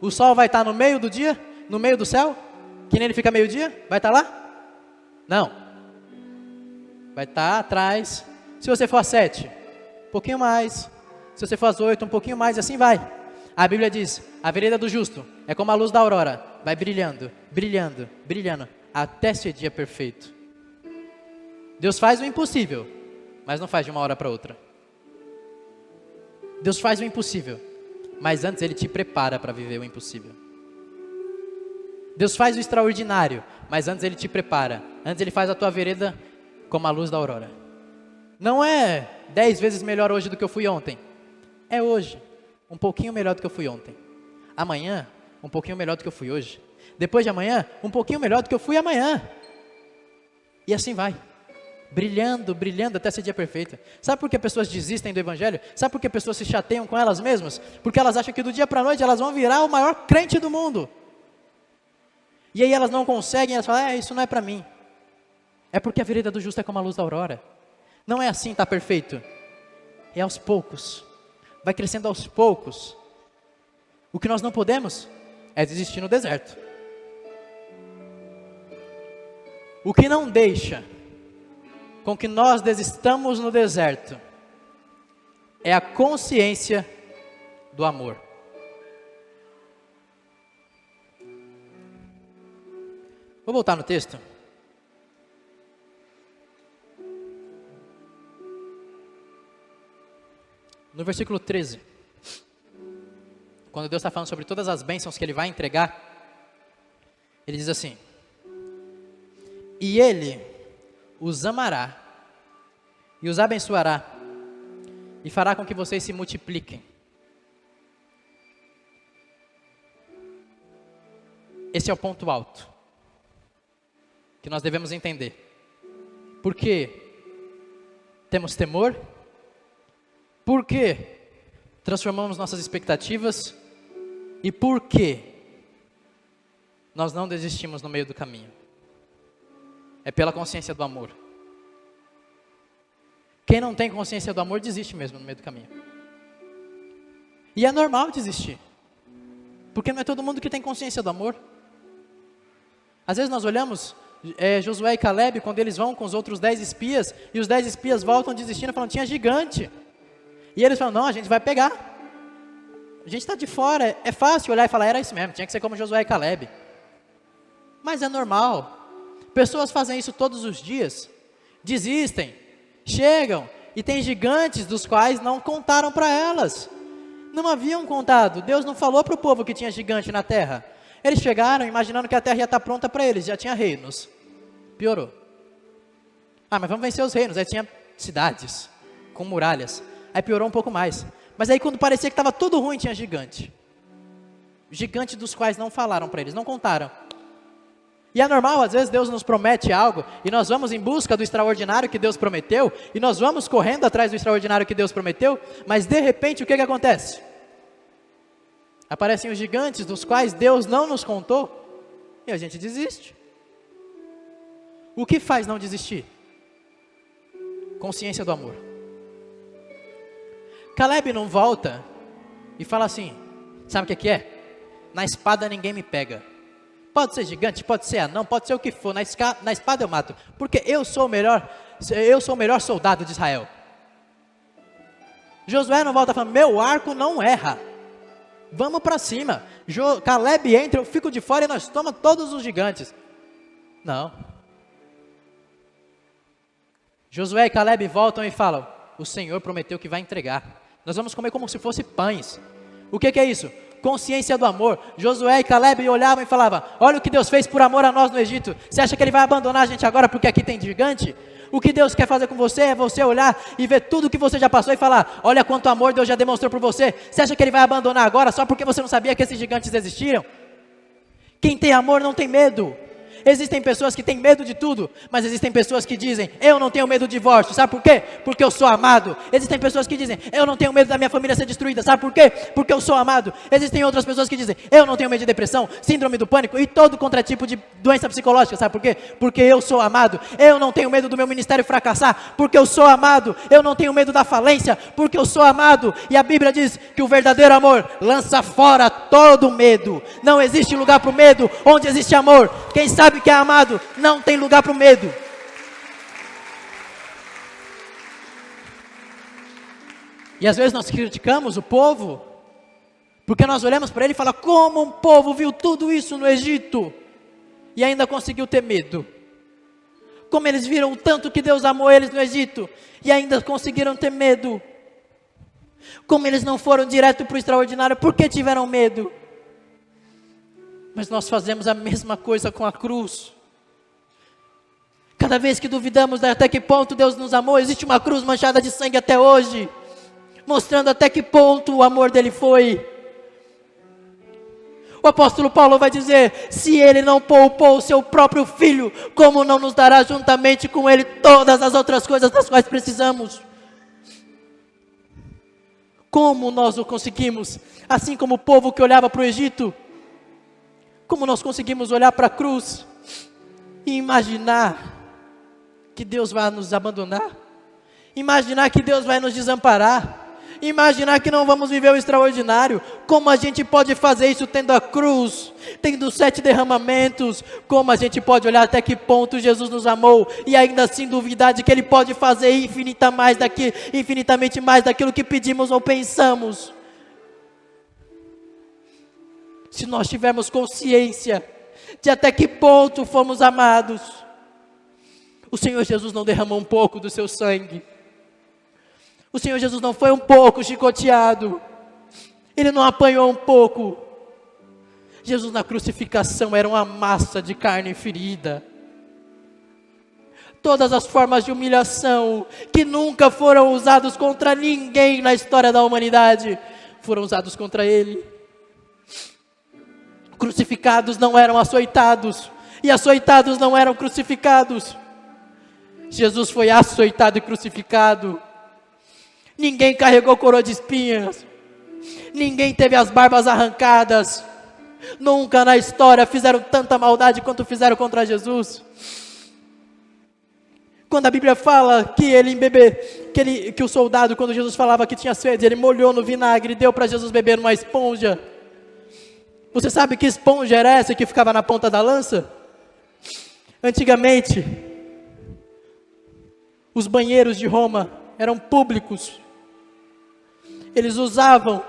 o sol vai estar no meio do dia, no meio do céu, que nem ele fica meio-dia, vai estar lá? Não. Vai estar atrás. Se você for às 7, um pouquinho mais. Se você for às 8, um pouquinho mais, e assim vai. A Bíblia diz, a vereda do justo é como a luz da aurora, vai brilhando, brilhando, brilhando, até ser dia perfeito. Deus faz o impossível, mas não faz de uma hora para outra. Deus faz o impossível, mas antes Ele te prepara para viver o impossível. Deus faz o extraordinário, mas antes Ele te prepara. Antes Ele faz a tua vereda como a luz da aurora. Não é 10 vezes melhor hoje do que eu fui ontem. É hoje, um pouquinho melhor do que eu fui ontem. Amanhã, um pouquinho melhor do que eu fui hoje. Depois de amanhã, um pouquinho melhor do que eu fui amanhã. E assim vai. Brilhando, brilhando até ser dia perfeito. Sabe por que pessoas desistem do Evangelho? Sabe por que pessoas se chateiam com elas mesmas? Porque elas acham que do dia para a noite elas vão virar o maior crente do mundo. E aí elas não conseguem, elas falam, isso não é para mim. É porque a vereda do justo é como a luz da aurora. Não é assim, está perfeito. É aos poucos. Vai crescendo aos poucos. O que nós não podemos é desistir no deserto. O que não deixa com que nós desistamos no deserto é a consciência do amor. Vou voltar no texto. No versículo 13, quando Deus está falando sobre todas as bênçãos que Ele vai entregar, Ele diz assim, E Ele os amará e os abençoará e fará com que vocês se multipliquem. Esse é o ponto alto que nós devemos entender. Por quê? Temos temor? Por quê? Transformamos nossas expectativas? E por quê? Nós não desistimos no meio do caminho. É pela consciência do amor. Quem não tem consciência do amor desiste mesmo no meio do caminho. E é normal desistir. Porque não é todo mundo que tem consciência do amor. Às vezes nós olhamos Josué e Caleb, quando eles vão com os outros 10 espias, e os 10 espias voltam desistindo, falando, tinha gigante. E eles falam, não, a gente vai pegar. A gente está de fora, é fácil olhar e falar, era isso mesmo, tinha que ser como Josué e Caleb. Mas é normal. Pessoas fazem isso todos os dias, desistem, chegam, e tem gigantes dos quais não contaram para elas. Não haviam contado, Deus não falou para o povo que tinha gigante na terra. Eles chegaram imaginando que a terra ia estar pronta para eles, já tinha reinos. Piorou. Ah, mas vamos vencer os reinos. Aí tinha cidades com muralhas. Aí piorou um pouco mais. Mas aí quando parecia que estava tudo ruim, tinha gigante. Gigante dos quais não falaram para eles, não contaram. E é normal, às vezes Deus nos promete algo, e nós vamos em busca do extraordinário que Deus prometeu, e nós vamos correndo atrás do extraordinário que Deus prometeu, mas de repente o que acontece? Aparecem os gigantes dos quais Deus não nos contou, e a gente desiste. O que faz não desistir? Consciência do amor. Caleb não volta e fala assim, sabe o que é? Na espada ninguém me pega. Pode ser gigante, pode ser anão, pode ser o que for, na espada eu mato, porque eu sou o melhor soldado de Israel. Josué não volta falando, meu arco não erra. Vamos para cima. Caleb entra, eu fico de fora e nós tomamos todos os gigantes. Não. Josué e Caleb voltam e falam, o Senhor prometeu que vai entregar. Nós vamos comer como se fosse pães. O que é isso? Consciência do amor. Josué e Caleb olhavam e falavam, olha o que Deus fez por amor a nós no Egito. Você acha que Ele vai abandonar a gente agora porque aqui tem gigante? O que Deus quer fazer com você é você olhar e ver tudo que você já passou e falar, olha quanto amor Deus já demonstrou por você. Você acha que Ele vai abandonar agora só porque você não sabia que esses gigantes existiam? Quem tem amor não tem medo. Existem pessoas que têm medo de tudo, mas existem pessoas que dizem, eu não tenho medo do divórcio, sabe por quê? Porque eu sou amado. Existem pessoas que dizem, eu não tenho medo da minha família ser destruída, sabe por quê? Porque eu sou amado. Existem outras pessoas que dizem, eu não tenho medo de depressão, síndrome do pânico e todo contratipo de doença psicológica, sabe por quê? Porque eu sou amado. Eu não tenho medo do meu ministério fracassar, porque eu sou amado. Eu não tenho medo da falência, porque eu sou amado. E a Bíblia diz que o verdadeiro amor lança fora todo medo. Não existe lugar para o medo onde existe amor. Quem sabe que é amado, não tem lugar para o medo. E às vezes nós criticamos o povo, porque nós olhamos para ele e falamos, como um povo viu tudo isso no Egito, e ainda conseguiu ter medo. Como eles viram o tanto que Deus amou eles no Egito, e ainda conseguiram ter medo. Como eles não foram direto para o extraordinário, porque tiveram medo. Mas nós fazemos a mesma coisa com a cruz. Cada vez que duvidamos até que ponto Deus nos amou, existe uma cruz manchada de sangue até hoje, mostrando até que ponto o amor dele foi. O apóstolo Paulo vai dizer, se ele não poupou o seu próprio filho, como não nos dará juntamente com ele todas as outras coisas das quais precisamos? Como nós o conseguimos? Assim como o povo que olhava para o Egito, como nós conseguimos olhar para a cruz e imaginar que Deus vai nos abandonar? Imaginar que Deus vai nos desamparar? Imaginar que não vamos viver o extraordinário? Como a gente pode fazer isso tendo a cruz, tendo 7 derramamentos? Como a gente pode olhar até que ponto Jesus nos amou e ainda assim duvidar de que Ele pode fazer infinitamente mais daquilo que pedimos ou pensamos? Se nós tivermos consciência de até que ponto fomos amados, o Senhor Jesus não derramou um pouco do seu sangue. O Senhor Jesus não foi um pouco chicoteado. Ele não apanhou um pouco. Jesus na crucificação era uma massa de carne ferida. todas as formas de humilhação que nunca foram usados contra ninguém na história da humanidade, foram usados contra ele. Crucificados não eram açoitados, e açoitados não eram crucificados. Jesus foi açoitado e crucificado. Ninguém carregou coroa de espinhos, ninguém teve as barbas arrancadas. Nunca na história fizeram tanta maldade quanto fizeram contra Jesus. Quando a Bíblia fala que que o soldado, quando Jesus falava que tinha sede, ele molhou no vinagre e deu para Jesus beber numa esponja. Você sabe que esponja era essa que ficava na ponta da lança? Antigamente, os banheiros de Roma eram públicos. Eles usavam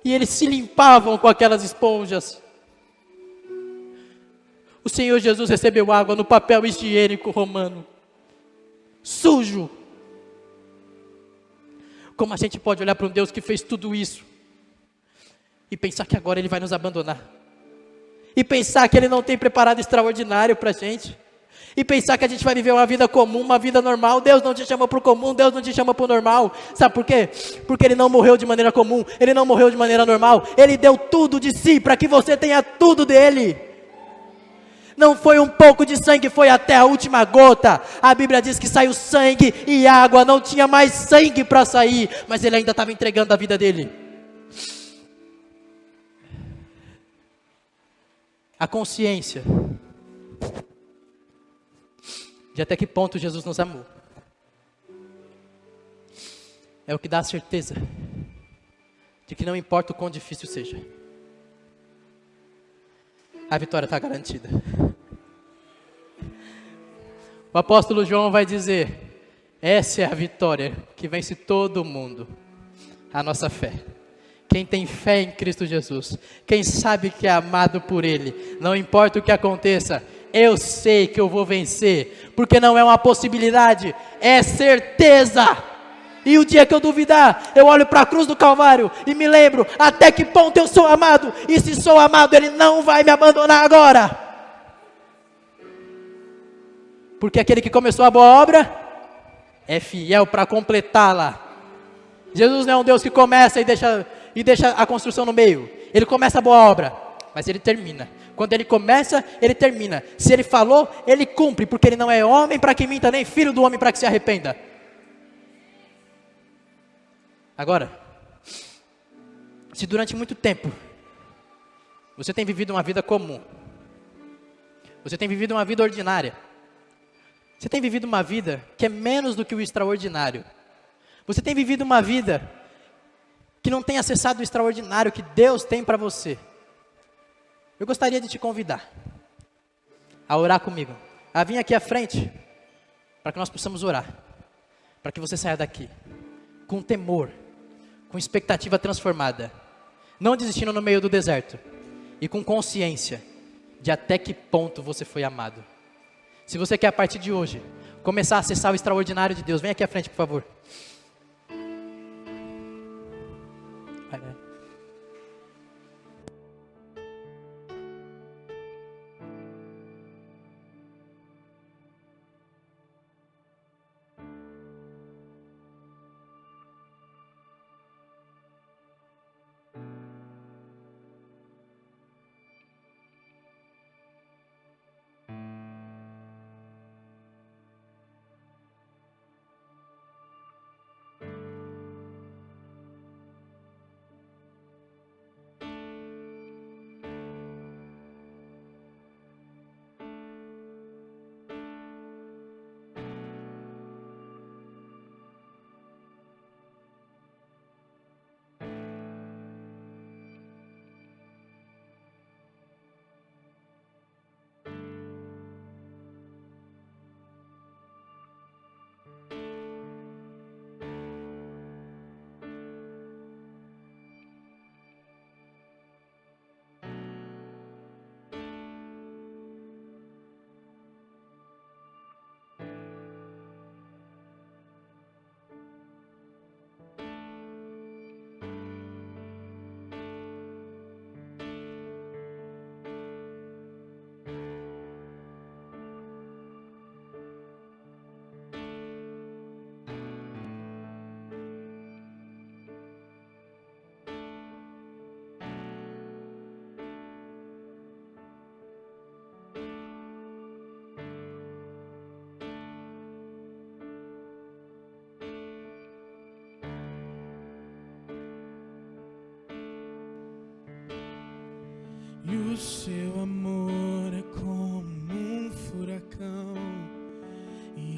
e eles se limpavam com aquelas esponjas. O Senhor Jesus recebeu água no papel higiênico romano, sujo. Como a gente pode olhar para um Deus que fez tudo isso e pensar que agora Ele vai nos abandonar? E pensar que Ele não tem preparado extraordinário para a gente? E pensar que a gente vai viver uma vida comum, uma vida normal? Deus não te chama para o comum, Deus não te chama para o normal. Sabe por quê? Porque Ele não morreu de maneira comum, Ele não morreu de maneira normal. Ele deu tudo de si para que você tenha tudo dEle. Não foi um pouco de sangue, foi até a última gota. A Bíblia diz que saiu sangue e água, não tinha mais sangue para sair, mas Ele ainda estava entregando a vida dEle. A consciência de até que ponto Jesus nos amou é o que dá a certeza de que não importa o quão difícil seja, a vitória está garantida. O apóstolo João vai dizer: essa é a vitória que vence todo mundo, a nossa fé. Quem tem fé em Cristo Jesus, quem sabe que é amado por Ele, não importa o que aconteça, eu sei que eu vou vencer, porque não é uma possibilidade, é certeza. E o dia que eu duvidar, eu olho para a cruz do Calvário e me lembro até que ponto eu sou amado, e se sou amado, Ele não vai me abandonar agora. Porque aquele que começou a boa obra é fiel para completá-la. Jesus não é um Deus que começa e deixa a construção no meio. Ele começa a boa obra, mas Ele termina. Quando Ele começa, Ele termina. Se Ele falou, Ele cumpre, porque Ele não é homem para que minta, nem filho do homem para que se arrependa. Agora, se durante muito tempo você tem vivido uma vida comum, você tem vivido uma vida ordinária, você tem vivido uma vida que é menos do que o extraordinário, você tem vivido uma vida que não tem acessado o extraordinário que Deus tem para você, eu gostaria de te convidar a orar comigo, a vir aqui à frente, para que nós possamos orar, para que você saia daqui com temor, com expectativa transformada, não desistindo no meio do deserto, e com consciência de até que ponto você foi amado. Se você quer a partir de hoje começar a acessar o extraordinário de Deus, vem aqui à frente, por favor. Vai. e o seu amor é como um furacão, e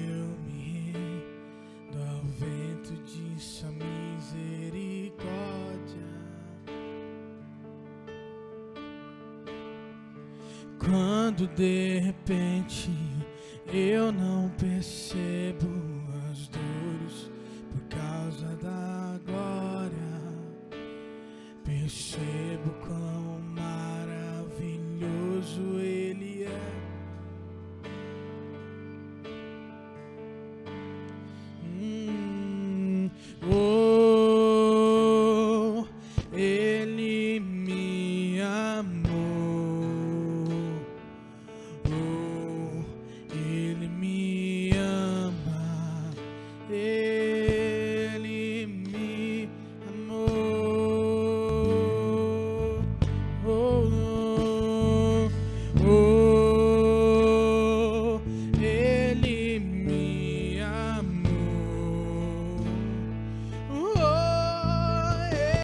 eu me rendo ao vento de sua misericórdia. Quando de repente eu não percebo,